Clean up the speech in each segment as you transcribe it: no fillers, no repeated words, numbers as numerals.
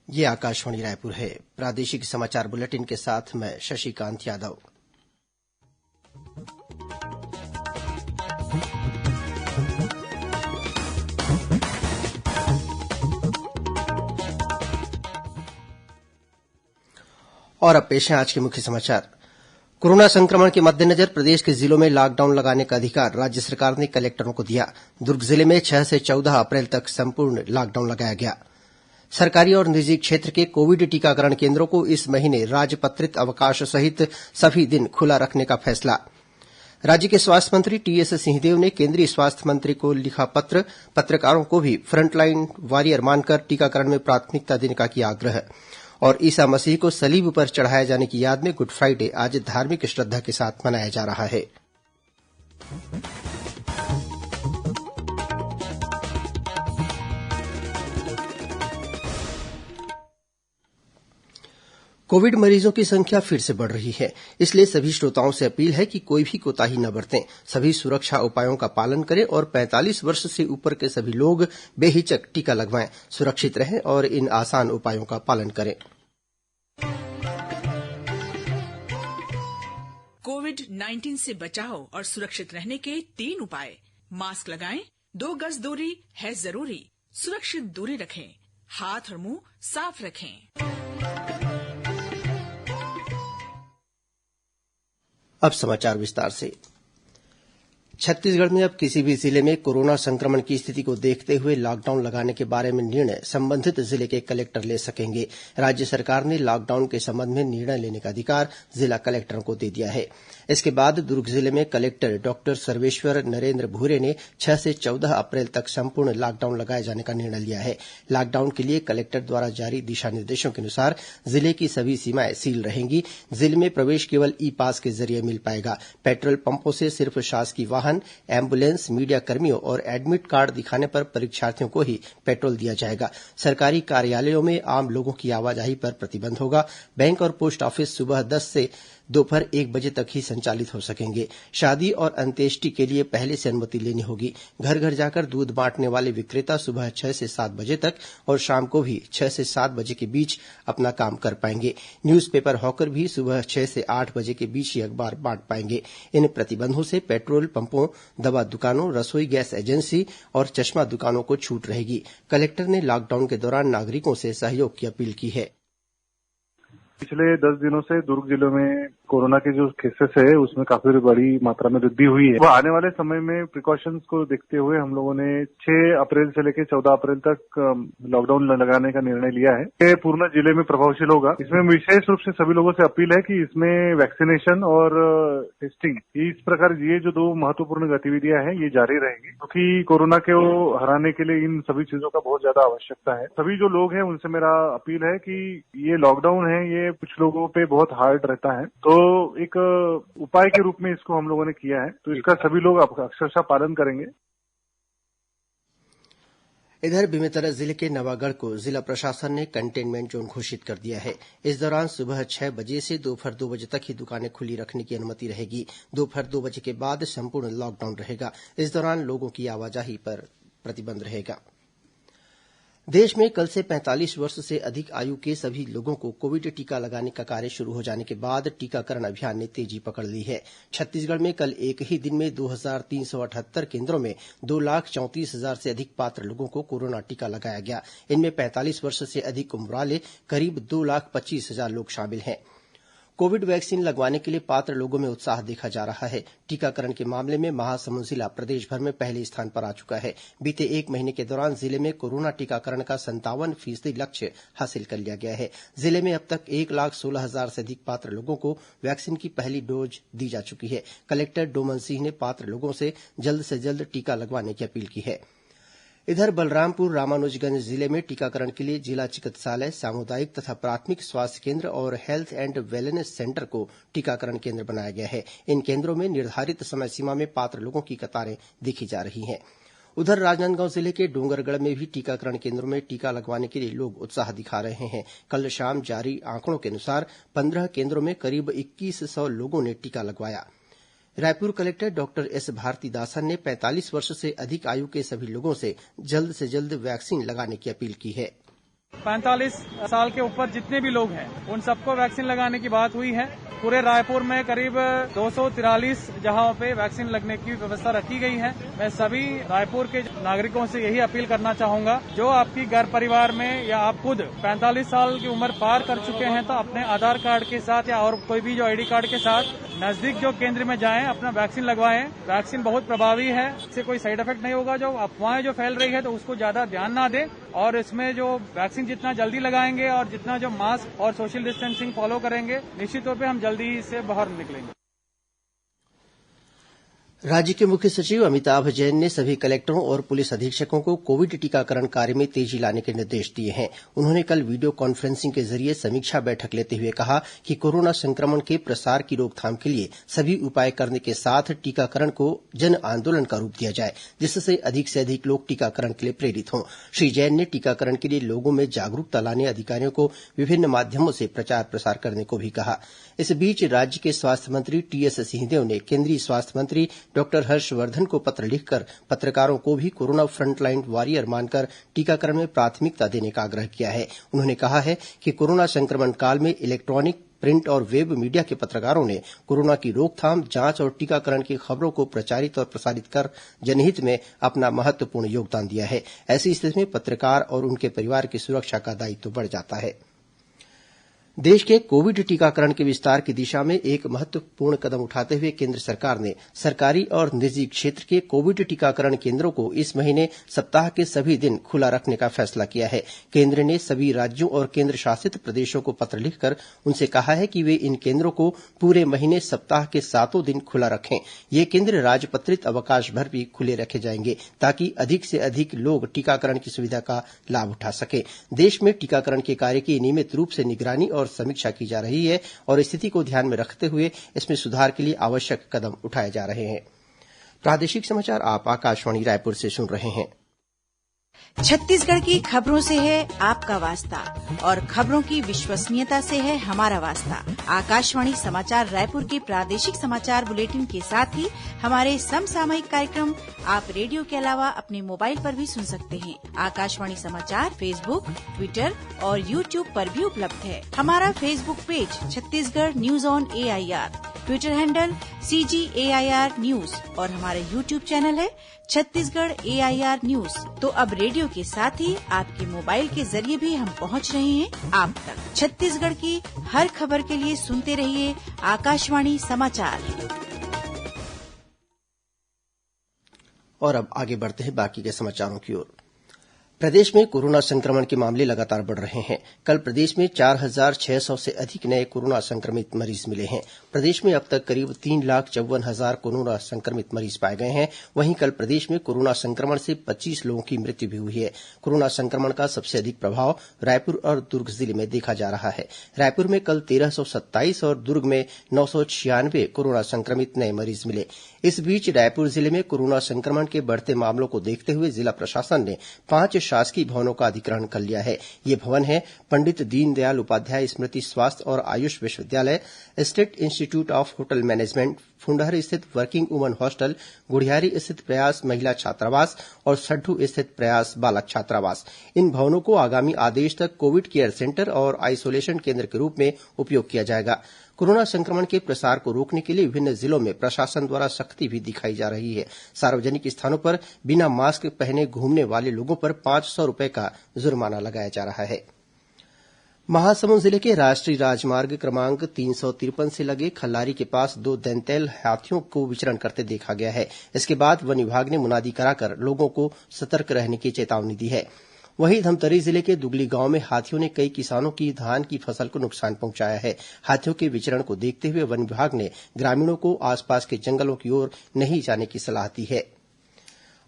ये आकाशवाणी रायपुर है। प्रादेशिक समाचार बुलेटिन के साथ मैं शशिकांत यादव। और अब पेश है आज के मुख्य समाचार। कोरोना संक्रमण के मद्देनजर प्रदेश के जिलों में लॉकडाउन लगाने का अधिकार राज्य सरकार ने कलेक्टरों को दिया। दुर्ग जिले में 6 से 14 अप्रैल तक संपूर्ण लॉकडाउन लगाया गया। सरकारी और निजी क्षेत्र के कोविड टीकाकरण केन्द्रों को इस महीने राजपत्रित अवकाश सहित सभी दिन खुला रखने का फैसला। राज्य के स्वास्थ्य मंत्री टीएस सिंहदेव ने केंद्रीय स्वास्थ्य मंत्री को लिखा पत्र। पत्रकारों को भी फ्रंटलाइन वॉरियर मानकर टीकाकरण में प्राथमिकता देने का किया आग्रह। और ईसा मसीह को सलीब पर चढ़ाए जाने की याद में गुड फ्राइडे आज धार्मिक श्रद्धा के साथ मनाया जा रहा है। कोविड मरीजों की संख्या फिर से बढ़ रही है, इसलिए सभी श्रोताओं से अपील है कि कोई भी कोताही न बरतें। सभी सुरक्षा उपायों का पालन करें और 45 वर्ष से ऊपर के सभी लोग बेहिचक टीका लगवाएं। सुरक्षित रहें और इन आसान उपायों का पालन करें। कोविड-19 से बचाव और सुरक्षित रहने के 3 उपाय। मास्क लगाएं, 2 गज दूरी है जरूरी, सुरक्षित दूरी रखें, हाथ और मुंह साफ रखें। अब समाचार विस्तार से। छत्तीसगढ़ में अब किसी भी जिले में कोरोना संक्रमण की स्थिति को देखते हुए लॉकडाउन लगाने के बारे में निर्णय संबंधित जिले के कलेक्टर ले सकेंगे। राज्य सरकार ने लॉकडाउन के संबंध में निर्णय लेने का अधिकार जिला कलेक्टरों को दे दिया है। इसके बाद दुर्ग जिले में कलेक्टर डॉक्टर सर्वेश्वर नरेन्द्र भूरे ने 6 से 14 अप्रैल तक संपूर्ण लॉकडाउन लगाए जाने का निर्णय लिया है। लॉकडाउन के लिए कलेक्टर द्वारा जारी दिशा निर्देशों के अनुसार जिले की सभी सीमाएं सील रहेंगी। जिले में प्रवेश केवल ई पास के जरिए मिल पाएगा। पेट्रोल पंपों से सिर्फ शासकीय वाहन, एम्बुलेंस, मीडिया कर्मियों और एडमिट कार्ड दिखाने पर परीक्षार्थियों को ही पेट्रोल दिया जाएगा। सरकारी कार्यालयों में आम लोगों की आवाजाही पर प्रतिबंध होगा। बैंक और पोस्ट ऑफिस सुबह 10 से दोपहर 1 बजे तक ही संचालित हो सकेंगे। शादी और अंत्येष्टि के लिए पहले से अनुमति लेनी होगी। घर घर जाकर दूध बांटने वाले विक्रेता सुबह 6 से 7 बजे तक और शाम को भी 6 से 7 बजे के बीच अपना काम कर पाएंगे। न्यूज़पेपर हॉकर भी सुबह 6 से 8 बजे के बीच ही अखबार बांट पाएंगे। इन प्रतिबंधों से पेट्रोल पंपों, दवा दुकानों, रसोई गैस एजेंसी और चश्मा दुकानों को छूट रहेगी। कलेक्टर ने लॉकडाउन के दौरान नागरिकों से सहयोग की अपील की है। पिछले 10 दिनों से दुर्ग जिले में कोरोना के जो केसेस है उसमें काफी बड़ी मात्रा में वृद्धि हुई है। वो आने वाले समय में प्रिकॉशंस को देखते हुए हम लोगों ने 6 अप्रैल से लेकर 14 अप्रैल तक लॉकडाउन लगाने का निर्णय लिया है। ये पूर्ण जिले में प्रभावशील होगा। इसमें विशेष रूप से सभी लोगों से अपील है कि इसमें वैक्सीनेशन और टेस्टिंग, इस प्रकार ये जो 2 महत्वपूर्ण गतिविधियां हैं ये जारी रहेगी, क्योंकि कोरोना को हराने के लिए इन सभी चीजों का बहुत ज्यादा आवश्यकता है। सभी जो लोग हैं उनसे मेरा अपील है कि ये लॉकडाउन है, ये कुछ लोगों पे बहुत हार्ड रहता है, तो एक उपाय के रूप में इसको हम लोगों ने किया है, तो इसका सभी लोग अक्षरशः पालन करेंगे। इधर बेमेतरा जिले के नवागढ़ को जिला प्रशासन ने कंटेनमेंट जोन घोषित कर दिया है। इस दौरान सुबह 6 बजे से दोपहर 2 बजे तक ही दुकानें खुली रखने की अनुमति रहेगी। दोपहर 2 बजे के बाद संपूर्ण लॉकडाउन रहेगा। इस दौरान लोगों की आवाजाही पर प्रतिबंध रहेगा। देश में कल से 45 वर्ष से अधिक आयु के सभी लोगों को कोविड टीका लगाने का कार्य शुरू हो जाने के बाद टीकाकरण अभियान ने तेजी पकड़ ली है। छत्तीसगढ़ में कल एक ही दिन में 2378 केन्द्रों में 2,34,000 से अधिक पात्र लोगों को कोरोना टीका लगाया गया। इनमें 45 वर्ष से अधिक उम्र वाले करीब 2,25,000 लोग शामिल हैं। कोविड वैक्सीन लगवाने के लिए पात्र लोगों में उत्साह देखा जा रहा है। टीकाकरण के मामले में महासमुंद जिला प्रदेश भर में पहले स्थान पर आ चुका है। बीते 1 महीने के दौरान जिले में कोरोना टीकाकरण का 57% लक्ष्य हासिल कर लिया गया है। जिले में अब तक 1,16,000 से अधिक पात्र लोगों को वैक्सीन की पहली डोज दी जा चुकी है। कलेक्टर डोमन सिंह ने पात्र लोगों से जल्द टीका लगवाने की अपील की है। इधर बलरामपुर रामानुजगंज जिले में टीकाकरण के लिए जिला चिकित्सालय, सामुदायिक तथा प्राथमिक स्वास्थ्य केन्द्र और हेल्थ एंड वेलनेस सेंटर को टीकाकरण केन्द्र बनाया गया है। इन केन्द्रों में निर्धारित समय सीमा में पात्र लोगों की कतारें देखी जा रही हैं। उधर राजनांदगांव जिले के डोंगरगढ़ में भी टीकाकरण केन्द्रों में टीका लगवाने के लिए लोग उत्साह दिखा रहे हैं। कल शाम जारी आंकड़ों के अनुसार 15 केन्द्रों में करीब 2100 लोगों ने टीका लगवाया। Raipur collector doctor S Bharathidasan ने 45 वर्ष से अधिक आयु के सभी लोगों से जल्द वैक्सीन लगाने की अपील की है। 45 साल के ऊपर जितने भी लोग हैं उन सबको वैक्सीन लगाने की बात हुई है। पूरे रायपुर में करीब 243 जगहों पे वैक्सीन लगने की व्यवस्था रखी गई है। मैं सभी रायपुर के नागरिकों से यही अपील करना चाहूंगा, जो आपकी घर परिवार में या आप खुद 45 साल की उम्र पार कर चुके हैं तो अपने आधार कार्ड के साथ या और कोई भी जो आईडी कार्ड के साथ नजदीक जो केंद्र में जाएं, अपना वैक्सीन लगवाएं। वैक्सीन बहुत प्रभावी है, इससे कोई साइड इफेक्ट नहीं होगा। जो अफवाहें जो फैल रही है तो उसको ज्यादा ध्यान ना दें और इसमें जो वैक्सीन जितना जल्दी लगाएंगे और जितना जो मास्क और सोशल डिस्टेंसिंग फॉलो करेंगे, निश्चित तौर पे हम जल्दी से बाहर निकलेंगे। राज्य के मुख्य सचिव अमिताभ जैन ने सभी कलेक्टरों और पुलिस अधीक्षकों को कोविड टीकाकरण कार्य में तेजी लाने के निर्देश दिए हैं। उन्होंने कल वीडियो कॉन्फ्रेंसिंग के जरिए समीक्षा बैठक लेते हुए कहा कि कोरोना संक्रमण के प्रसार की रोकथाम के लिए सभी उपाय करने के साथ टीकाकरण को जन आंदोलन का रूप दिया जाए, जिससे अधिक से अधिक लोग टीकाकरण के लिए प्रेरित हों। श्री जैन ने टीकाकरण के लिए लोगों में जागरूकता लाने अधिकारियों को विभिन्न माध्यमों से प्रचार प्रसार करने को भी कहा। इस बीच राज्य के स्वास्थ्य मंत्री टीएस सिंहदेव ने केंद्रीय स्वास्थ्य मंत्री डॉक्टर हर्षवर्धन को पत्र लिखकर पत्रकारों को भी कोरोना फ्रंटलाइन वॉरियर मानकर टीकाकरण में प्राथमिकता देने का आग्रह किया है। उन्होंने कहा है कि कोरोना संक्रमण काल में इलेक्ट्रॉनिक, प्रिंट और वेब मीडिया के पत्रकारों ने कोरोना की रोकथाम, जांच और टीकाकरण की खबरों को प्रचारित और प्रसारित कर जनहित में अपना महत्वपूर्ण योगदान दिया है। ऐसी स्थिति में पत्रकार और उनके परिवार की सुरक्षा का दायित्व बढ़ जाता है। देश के कोविड टीकाकरण के विस्तार की दिशा में एक महत्वपूर्ण कदम उठाते हुए केंद्र सरकार ने सरकारी और निजी क्षेत्र के कोविड टीकाकरण केंद्रों को इस महीने सप्ताह के सभी दिन खुला रखने का फैसला किया है। केंद्र ने सभी राज्यों और केंद्र शासित प्रदेशों को पत्र लिखकर उनसे कहा है कि वे इन केंद्रों को पूरे महीने सप्ताह के 7 दिन खुला रखें। ये केंद्र राजपत्रित अवकाश भर भी खुले रखे जाएंगे ताकि अधिक से अधिक लोग टीकाकरण की सुविधा का लाभ उठा सकें। देश में टीकाकरण के कार्य की नियमित रूप से निगरानी और समीक्षा की जा रही है और स्थिति को ध्यान में रखते हुए इसमें सुधार के लिए आवश्यक कदम उठाए जा रहे हैं। प्रादेशिक समाचार आप आकाशवाणी रायपुर से सुन रहे हैं। छत्तीसगढ़ की खबरों से है आपका वास्ता और खबरों की विश्वसनीयता से है हमारा वास्ता। आकाशवाणी समाचार रायपुर के प्रादेशिक समाचार बुलेटिन के साथ ही हमारे समसामयिक कार्यक्रम आप रेडियो के अलावा अपने मोबाइल पर भी सुन सकते हैं। आकाशवाणी समाचार फेसबुक, ट्विटर और यूट्यूब पर भी उपलब्ध है। हमारा Facebook page Chhattisgarh news on AIR, Twitter handle CGAIR news और हमारा यूट्यूब चैनल है छत्तीसगढ़ AIR न्यूज। तो अब रेडियो के साथ ही आपके मोबाइल के जरिए भी हम पहुंच रहे हैं आप तक। छत्तीसगढ़ की हर खबर के लिए सुनते रहिए आकाशवाणी समाचार। और अब आगे बढ़ते हैं बाकी के समाचारों की ओर। प्रदेश में कोरोना संक्रमण के मामले लगातार बढ़ रहे हैं। कल प्रदेश में 4,600 से अधिक नए कोरोना संक्रमित मरीज मिले हैं। प्रदेश में अब तक करीब 3,54,000 कोरोना संक्रमित मरीज पाए गए हैं। वहीं कल प्रदेश में कोरोना संक्रमण से 25 लोगों की मृत्यु भी हुई है। कोरोना संक्रमण का सबसे अधिक प्रभाव रायपुर और दुर्ग जिले में देखा जा रहा है। रायपुर में कल 1,327 और दुर्ग में 996 कोरोना संक्रमित नए मरीज मिले। इस बीच रायपुर जिले में कोरोना संक्रमण के बढ़ते मामलों को देखते हुए जिला प्रशासन ने 5 शासकीय भवनों का अधिग्रहण कर लिया है। ये भवन है पंडित दीनदयाल उपाध्याय स्मृति स्वास्थ्य और आयुष विश्वविद्यालय, state institute of hotel management, Phundhar स्थित वर्किंग वुमन हॉस्टल, गुढ़ियारी स्थित प्रयास महिला छात्रावास और सड्ढू स्थित प्रयास बालक छात्रावास। इन भवनों को आगामी आदेश तक कोविड केयर सेंटर और आइसोलेशन केंद्र के रूप में उपयोग किया जाएगा। कोरोना संक्रमण के प्रसार को रोकने के लिए विभिन्न जिलों में प्रशासन द्वारा सख्ती भी दिखाई जा रही है। सार्वजनिक स्थानों पर बिना मास्क पहने घूमने वाले लोगों पर 500 रुपये का जुर्माना लगाया जा रहा है। महासमुंद जिले के राष्ट्रीय राजमार्ग क्रमांक 353 से लगे खल्लारी के पास 2 दंतैल हाथियों को विचरण करते देखा गया है। इसके बाद वन विभाग ने मुनादी कराकर लोगों को सतर्क रहने की चेतावनी दी है। वहीं धमतरी जिले के दुगली गांव में हाथियों ने कई किसानों की धान की फसल को नुकसान पहुंचाया है। हाथियों के विचरण को देखते हुए वन विभाग ने ग्रामीणों को आसपास के जंगलों की ओर नहीं जाने की सलाह दी है।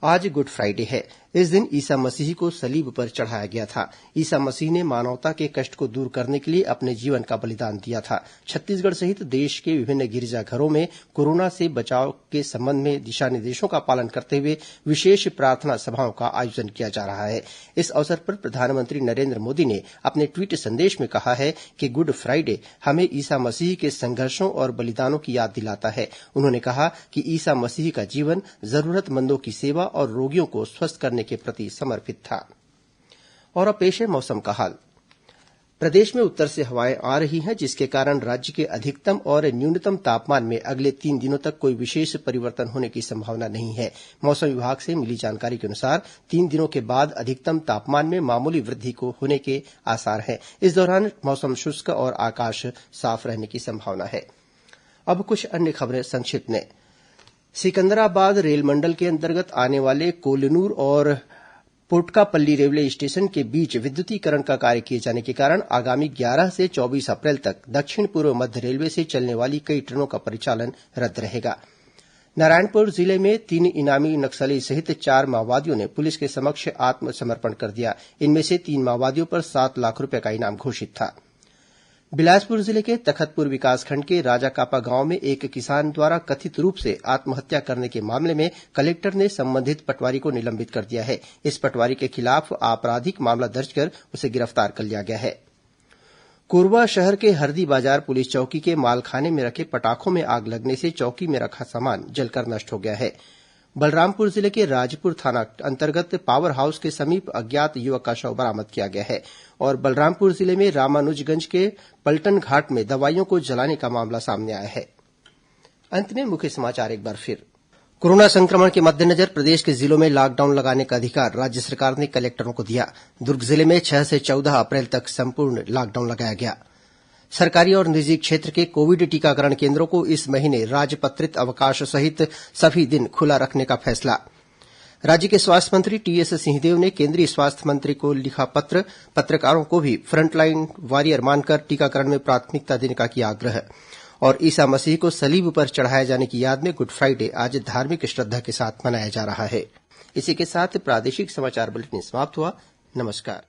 आज गुड फ्राइडे है। इस दिन ईसा मसीह को सलीब पर चढ़ाया गया था। ईसा मसीह ने मानवता के कष्ट को दूर करने के लिए अपने जीवन का बलिदान दिया था। छत्तीसगढ़ सहित देश के विभिन्न गिरजाघरों में कोरोना से बचाव के संबंध में दिशा निर्देशों का पालन करते हुए विशेष प्रार्थना सभाओं का आयोजन किया जा रहा है। इस अवसर पर प्रधानमंत्री नरेन्द्र मोदी ने अपने ट्वीट संदेश में कहा है कि गुड फ्राइडे हमें ईसा मसीह के संघर्षों और बलिदानों की याद दिलाता है। उन्होंने कहा कि ईसा मसीह का जीवन जरूरतमंदों की सेवा और रोगियों को स्वस्थ करने के प्रति समर्पित था। और अब पेश है मौसम का हाल। प्रदेश में उत्तर से हवाएं आ रही हैं, जिसके कारण राज्य के अधिकतम और न्यूनतम तापमान में अगले 3 दिनों तक कोई विशेष परिवर्तन होने की संभावना नहीं है। मौसम विभाग से मिली जानकारी के अनुसार 3 दिनों के बाद अधिकतम तापमान में मामूली वृद्धि को होने के आसार हैं। इस दौरान मौसम शुष्क और आकाश साफ रहने की संभावना है। अब कुछ अन्य खबरें संक्षिप्त में। सिकंदराबाद रेलमंडल के अंतर्गत आने वाले कोल्लूर और पोटकापल्ली रेलवे स्टेशन के बीच विद्युतीकरण का कार्य किए जाने के कारण आगामी 11 से 24 अप्रैल तक दक्षिण पूर्व मध्य रेलवे से चलने वाली कई ट्रेनों का परिचालन रद्द रहेगा। नारायणपुर जिले में 3 इनामी नक्सली सहित 4 माओवादियों ने पुलिस के समक्ष आत्मसमर्पण कर दिया। इनमें से 3 माओवादियों पर 7 लाख रूपये का इनाम घोषित था। बिलासपुर जिले के तखतपुर विकासखंड के राजाकापा गांव में एक किसान द्वारा कथित रूप से आत्महत्या करने के मामले में कलेक्टर ने संबंधित पटवारी को निलंबित कर दिया है। इस पटवारी के खिलाफ आपराधिक मामला दर्ज कर उसे गिरफ्तार कर लिया गया है। कोरबा शहर के हरदी बाजार पुलिस चौकी के मालखाने में रखे पटाखों में आग लगने से चौकी में रखा सामान जलकर नष्ट हो गया है। बलरामपुर जिले के राजपुर थाना अंतर्गत पावर हाउस के समीप अज्ञात युवक का शव बरामद किया गया है। और बलरामपुर जिले में रामानुजगंज के पलटन घाट में दवाइयों को जलाने का मामला सामने आया है। अंत में मुख्य समाचार एक बार फिर। कोरोना संक्रमण के मद्देनजर प्रदेश के जिलों में लॉकडाउन लगाने का अधिकार राज्य सरकार ने कलेक्टरों को दिया। दुर्ग जिले में 6 से 14 अप्रैल तक संपूर्ण लॉकडाउन लगाया गया। सरकारी और निजी क्षेत्र के कोविड टीकाकरण केन्द्रों को इस महीने राजपत्रित अवकाश सहित सभी दिन खुला रखने का फैसला। राज्य के स्वास्थ्य मंत्री टीएस सिंहदेव ने केंद्रीय स्वास्थ्य मंत्री को लिखा पत्र, पत्रकारों को भी फ्रंटलाइन वॉरियर मानकर टीकाकरण में प्राथमिकता देने का किया आग्रह। और ईसा मसीह को सलीब पर चढ़ाए जाने की याद में गुड फ्राइडे आज धार्मिक श्रद्धा के साथ मनाया जा रहा है। इसी के साथ प्रादेशिक समाचार बुलेटिन समाप्त हुआ। नमस्कार।